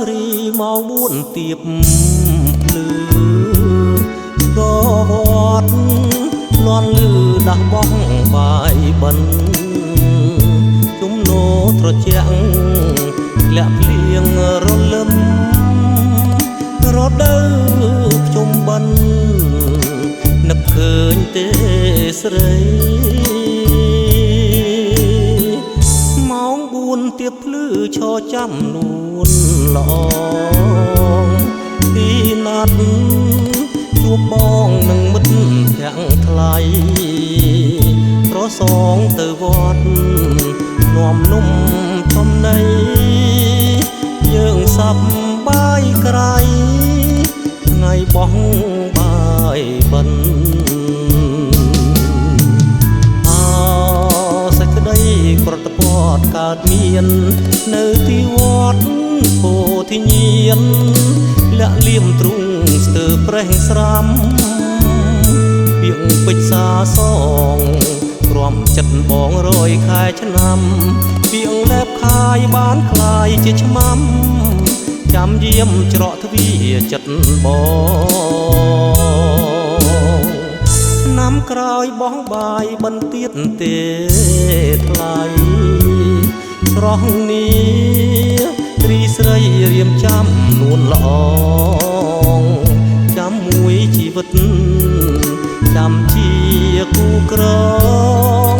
រីមក4ទៀបភ្លឺក៏វត្តលន់លឺដាស់បោះបាយបិណ្ឌជំនោត្រជាក់លាក់ភ្លៀងរលឹមរដូវភ្ជុំបិណ្ឌនឹកឃើញទេស្រីម៉ោង4ទៀបភ្លឺឈរចាំនួនល្អទីណាត់ជួបបងនឹងមិត្តភក្តិថ្លៃប្រសងទៅវត្តនាំនំចំណីយើងសប្បាយក្រៃថ្ងៃបោះបាយបិណ្ឌសេចក្តីប្រតិបត្តិកើតមាននៅទីវត្តពោធិញ្ញាណលាក់លៀមទ្រូងស្ទើរប្រេះស្រាំពីងពេជ្រសាសងក្រំចិត្តបង100ខែឆ្នាំពីងលែបខាយបានคลายជាឆ្មាំចាំយាមច្រកទ្វារចិត្តបងឆ្នាំក្រោយបោះបាយបន្ទាតទេថ្លៃស្រស់នេះរីស្រីរៀមចាំនួនល្អចាំមួយជីវិតចាំជាគូក្រង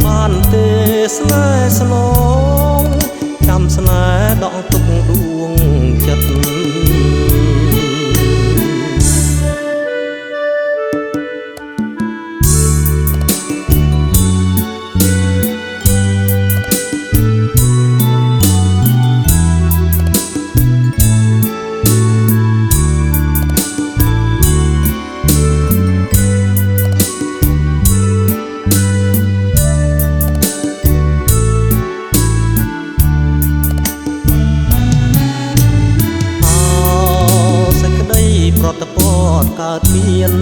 បានទេស្នេហ៍ស្នងចាំស្នេហ៍ដកទុកដួងចិត្តប្រតិបត្តិកើតមាន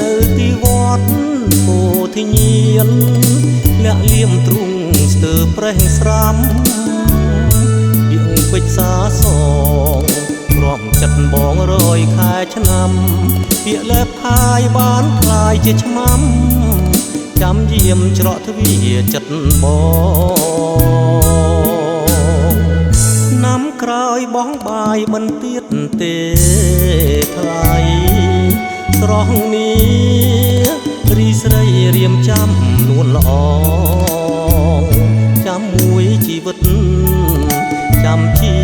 នៅទីវត្តពោធិញ្ញាណលាក់លៀមទ្រូងស្ទើរប្រេះស្រាំពីងពេជ្រសាសងព្រមចិត្តបង100ខែឆ្នាំពាក្យលែបខាយបានคลายជាឆ្មាំចាំយាមច្រកទ្វារចិត្តបងឆ្នាំក្រោយបោះបាយបន្ទាតទេថ្លៃស្រស់នេះរីស្រីរៀមចាំនួនល្អចាំមួយជីវិតចាំជា